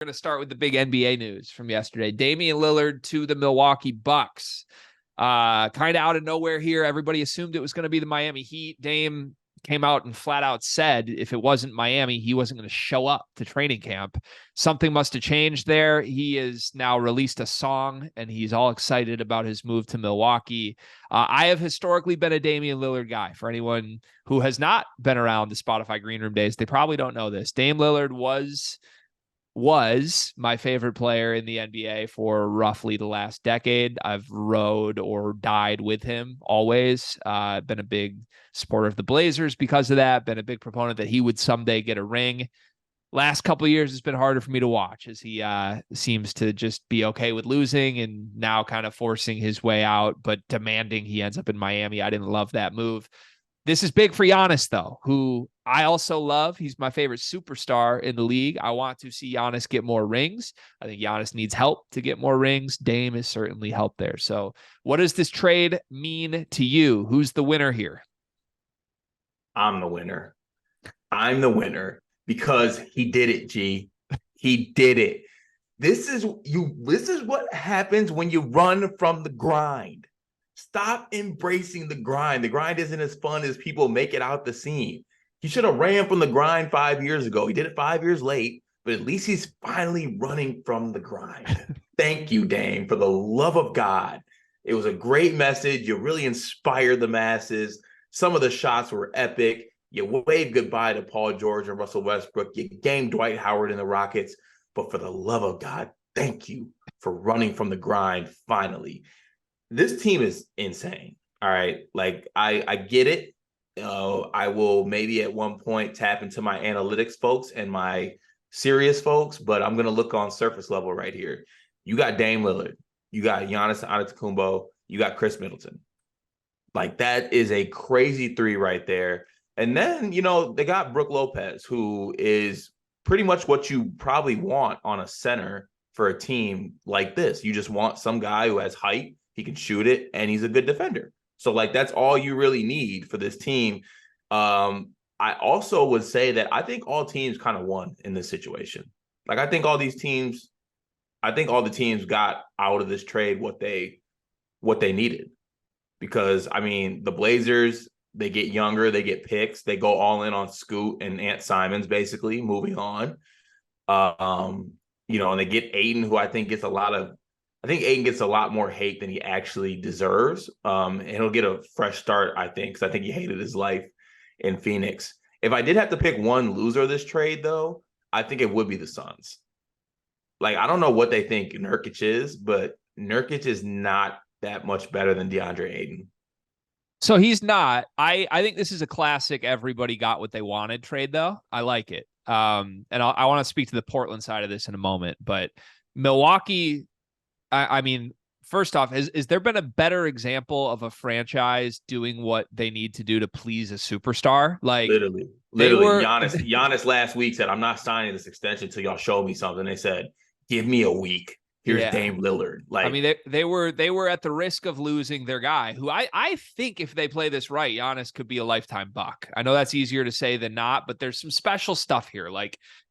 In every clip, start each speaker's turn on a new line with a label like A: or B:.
A: We're going to start with the big NBA news from yesterday. Damian Lillard to the Milwaukee Bucks. Kind of out of nowhere here. Everybody assumed it was going to be the Miami Heat. Dame came out and flat out said if it wasn't Miami, he wasn't going to show up to training camp. Something must have changed there. He has now released a song, and he's all excited about his move to Milwaukee. I have historically been a Damian Lillard guy. For anyone who has not been around the Spotify Green Room days, they probably don't know this. Dame Lillard was my favorite player in the NBA for roughly the last decade. I've rode or died with him always. Been a big supporter of the Blazers because of that. Been a big proponent that he would someday get a ring. Last couple of years, it's been harder for me to watch as he seems to just be okay with losing and now kind of forcing his way out, but demanding he ends up in Miami. I didn't love that move. This is big for Giannis, though, who I also love. He's my favorite superstar in the league. I want to see Giannis get more rings. I think Giannis needs help to get more rings. Dame is certainly help there. So what does this trade mean to you? Who's the winner here?
B: I'm the winner. I'm the winner because he did it, G. He did it. This is what happens when you run from the grind. Stop embracing the grind. The grind isn't as fun as people make it out the scene. He should have ran from the grind 5 years ago. He did it 5 years late, but at least he's finally running from the grind. Thank you, Dame, for the love of God. It was a great message. You really inspired the masses. Some of the shots were epic. You waved goodbye to Paul George and Russell Westbrook. You gamed Dwight Howard and the Rockets. But for the love of God, thank you for running from the grind finally. This team is insane. All right. Like, I get it. I will maybe at one point tap into my analytics folks and my serious folks, but I'm going to look on surface level right here. You got Dame Lillard. You got Giannis Antetokounmpo. You got Chris Middleton. Like, that is a crazy three right there. And then, they got Brook Lopez, who is pretty much what you probably want on a center for a team like this. You just want some guy who has height. He can shoot it, and he's a good defender. So, that's all you really need for this team. I also would say that I think all teams kind of won in this situation. I think all the teams got out of this trade what they needed. Because, the Blazers, they get younger, they get picks, they go all in on Scoot and Ant Simons, basically, moving on. And they get Aiden, who I think gets Aiden gets a lot more hate than he actually deserves. And he'll get a fresh start, I think, because I think he hated his life in Phoenix. If I did have to pick one loser of this trade, though, I think it would be the Suns. I don't know what they think Nurkic is, but Nurkic is not that much better than DeAndre Ayton.
A: So he's not. I think this is a classic everybody got what they wanted trade, though. I like it. And I want to speak to the Portland side of this in a moment. But Milwaukee... first off, has there been a better example of a franchise doing what they need to do to please a superstar?
B: Literally, Giannis last week said, "I'm not signing this extension until y'all show me something." They said, "Give me a week." Here's Dame Lillard.
A: They were at the risk of losing their guy, who I think if they play this right, Giannis could be a lifetime Buck. I know that's easier to say than not, but there's some special stuff here.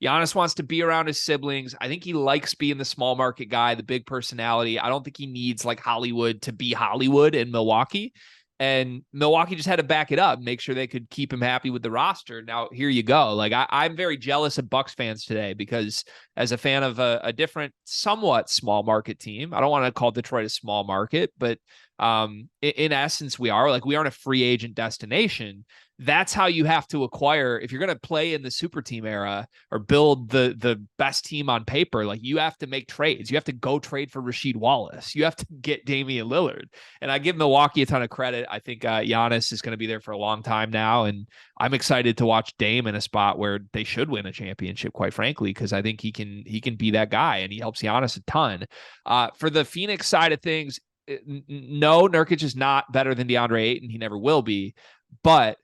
A: Giannis wants to be around his siblings. I think he likes being the small market guy, the big personality. I don't think he needs Hollywood to be Hollywood in Milwaukee. And Milwaukee just had to back it up, make sure they could keep him happy with the roster. Now, here you go. I'm very jealous of Bucks fans today because as a fan of a different, somewhat small market team, I don't want to call Detroit a small market, but in essence, we are. We aren't a free agent destination. That's how you have to acquire. If you're going to play in the super team era or build the best team on paper, you have to make trades. You have to go trade for Rasheed Wallace. You have to get Damian Lillard. And I give Milwaukee a ton of credit. I think Giannis is going to be there for a long time now. And I'm excited to watch Dame in a spot where they should win a championship, quite frankly, because I think he can be that guy and he helps Giannis a ton. For the Phoenix side of things, no, Nurkic is not better than DeAndre Ayton. He never will be. But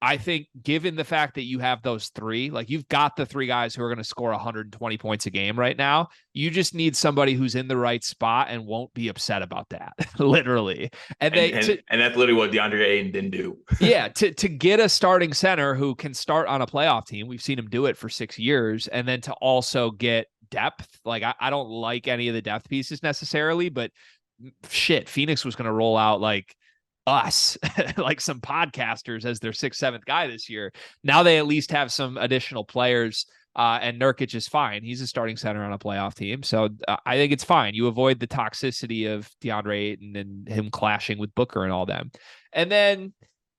A: I think given the fact that you have those three, you've got the three guys who are going to score 120 points a game right now, you just need somebody who's in the right spot and won't be upset about that, literally. And that's
B: literally what DeAndre Ayton didn't do.
A: Yeah, to get a starting center who can start on a playoff team, we've seen him do it for 6 years, and then to also get depth. Like I don't like any of the depth pieces necessarily, but shit, Phoenix was going to roll out like us, like some podcasters as their 6th, 7th guy this year. Now they at least have some additional players. And Nurkic is fine. He's a starting center on a playoff team. So I think it's fine. You avoid the toxicity of DeAndre Ayton and him clashing with Booker and all them. And then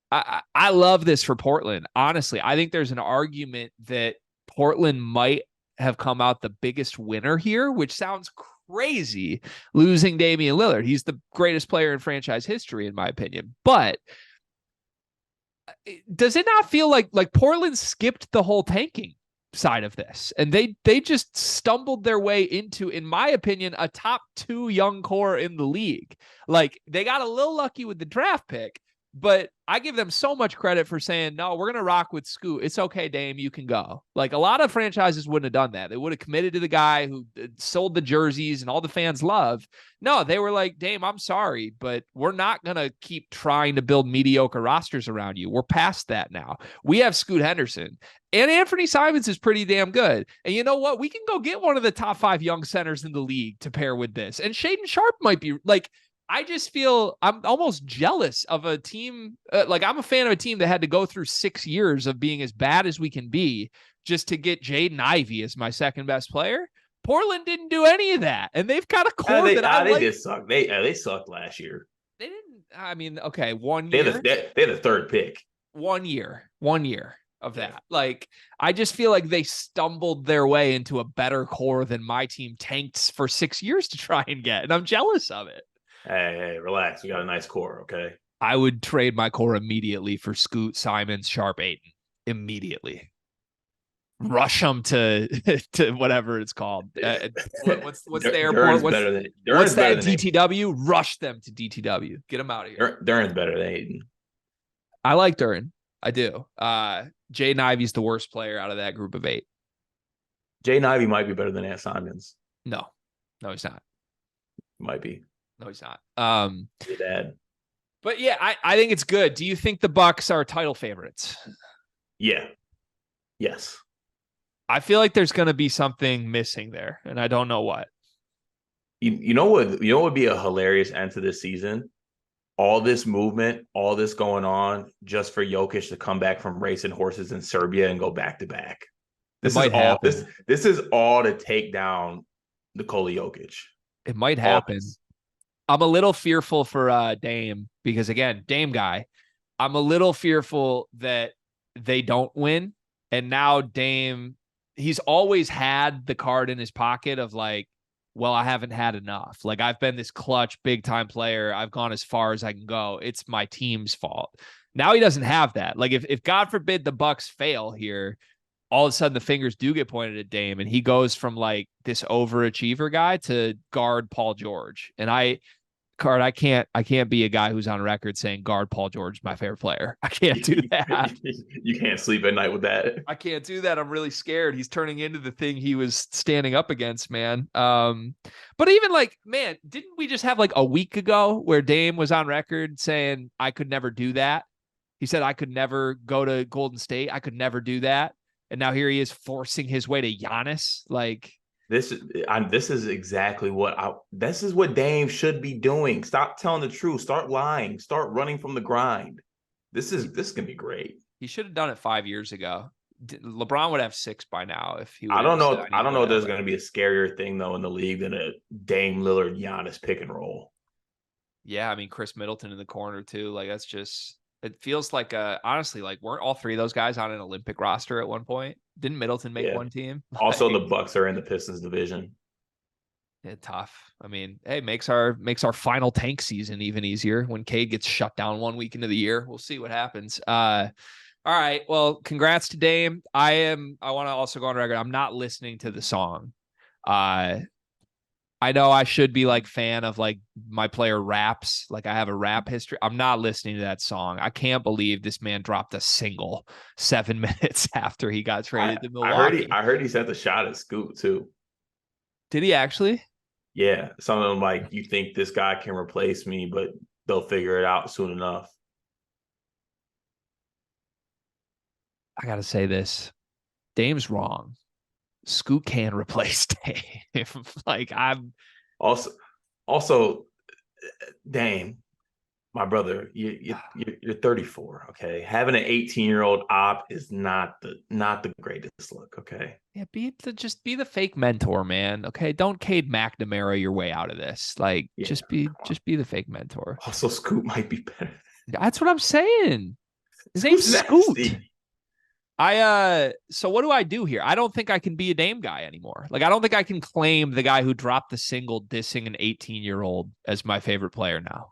A: I love this for Portland. Honestly, I think there's an argument that Portland might have come out the biggest winner here, which sounds crazy, losing Damian Lillard. He's the greatest player in franchise history, in my opinion. But does it not feel like Portland skipped the whole tanking side of this, and they just stumbled their way into, in my opinion, a top 2 young core in the league? Like, they got a little lucky with the draft pick, but I give them so much credit for saying, no, we're going to rock with Scoot. It's okay, Dame, you can go. Like, a lot of franchises wouldn't have done that. They would have committed to the guy who sold the jerseys and all the fans love. No, they were like, Dame, I'm sorry, but we're not going to keep trying to build mediocre rosters around you. We're past that now. We have Scoot Henderson, and Anthony Simons is pretty damn good. And you know what? We can go get one of the top 5 young centers in the league to pair with this. And Shaedon Sharpe might be like, I just feel I'm almost jealous of a team. Like, I'm a fan of a team that had to go through 6 years of being as bad as we can be just to get Jaden Ivey as my 2nd best player. Portland didn't do any of that, and they've got a core
B: they
A: like.
B: Just suck. They sucked last year.
A: They didn't. I mean, okay, 1 year.
B: They're the 3rd pick.
A: 1 year of that. Like, I just feel like they stumbled their way into a better core than my team tanked for 6 years to try and get, and I'm jealous of it.
B: Hey, relax. We got a nice core, okay?
A: I would trade my core immediately for Scoot, Simons, Sharpe, Ayton. Immediately. Rush them to whatever it's called. What's the airport? What's that, DTW? Rush them to DTW. Get them out of here.
B: Duran's better than Ayton.
A: I like Duran. I do. Jaden Ivey's the worst player out of that group of 8.
B: Jaden Ivey might be better than Ant Simons.
A: No, he's not.
B: Might be.
A: No, he's not.
B: Your dad.
A: But yeah, I think it's good. Do you think the Bucks are title favorites?
B: Yeah. Yes.
A: I feel like there's going to be something missing there, and I don't know what.
B: You know what? You know what would be a hilarious end to this season? All this movement, all this going on, just for Jokic to come back from racing horses in Serbia and go back to back. This is all to take down Nikola Jokic.
A: It might happen. I'm a little fearful for Dame because, again, Dame guy. I'm a little fearful that they don't win. And now Dame, he's always had the card in his pocket of like, well, I haven't had enough. Like, I've been this clutch, big time player. I've gone as far as I can go. It's my team's fault. Now he doesn't have that. Like, if God forbid the Bucks fail here, all of a sudden the fingers do get pointed at Dame, and he goes from like this overachiever guy to guard Paul George. And I can't be a guy who's on record saying guard Paul George is my favorite player. I can't do that.
B: You can't sleep at night with that.
A: I can't do that. I'm really scared. He's turning into the thing he was standing up against, man. But even like, man, didn't we just have like a week ago where Dame was on record saying I could never do that? He said I could never go to Golden State. I could never do that. And now here he is forcing his way to Giannis. Like,
B: This is exactly this is what Dame should be doing. Stop telling the truth. Start lying. Start running from the grind. This is gonna be great.
A: He should have done it 5 years ago. LeBron would have 6 by now if he.
B: I don't know. I don't know if there's gonna be a scarier thing though in the league than a Dame Lillard Giannis pick and roll.
A: Yeah, I mean Chris Middleton in the corner too. Like, that's just. It feels like honestly, like, weren't all 3 of those guys on an Olympic roster at one point? Didn't Middleton make one team?
B: Also, the Bucks are in the Pistons division.
A: Yeah, tough. I mean, hey, makes our final tank season even easier when Cade gets shut down 1 week into the year. We'll see what happens. All right. Well, congrats to Dame. I want to also go on record. I'm not listening to the song. I know I should be like fan of like my player raps. Like, I have a rap history. I'm not listening to that song. I can't believe this man dropped a single 7 minutes after he got traded to Milwaukee.
B: I heard he sent the shot at Scoot too.
A: Did he actually?
B: Yeah. Something like, you think this guy can replace me, but they'll figure it out soon enough.
A: I got to say this. Dame's wrong. Scoot can replace Dame. Like I'm
B: Also, also, Dame, my brother, you're 34. Okay, having an 18-year-old op is not the greatest look. Okay,
A: yeah, just be the fake mentor, man. Okay. Don't Cade McNamara your way out of this. Like
B: yeah.
A: just be the fake mentor.
B: Also, Scoot might be better.
A: That's what I'm saying. His name's
B: Scoot's
A: Scoot.
B: nasty.
A: So what do I do here? I don't think I can be a Dame guy anymore. Like I don't think I can claim the guy who dropped the single dissing an 18-year-old as my favorite player now.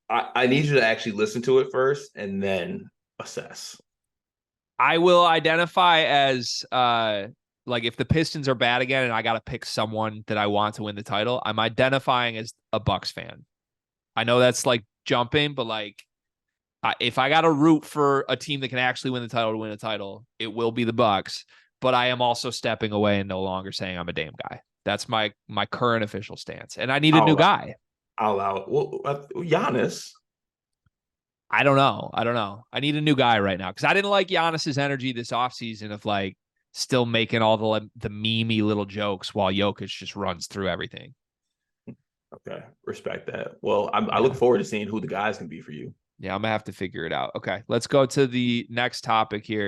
B: I need you to actually listen to it first and then assess.
A: I will identify as like if the Pistons are bad again and I got to pick someone that I want to win the title, I'm identifying as a Bucks fan. I know that's like jumping, but like if I got to root for a team that can actually win the title to win a title, it will be the Bucks. But I am also stepping away and no longer saying I'm a Dame guy. That's my current official stance, and I need a new guy.
B: I'll allow it. Well, Giannis.
A: I don't know. I need a new guy right now because I didn't like Giannis's energy this offseason of like still making all the memey little jokes while Jokic just runs through everything.
B: Okay, respect that. Well, I look forward to seeing who the guys can be for you.
A: Yeah, I'm gonna have to figure it out. Okay, let's go to the next topic here.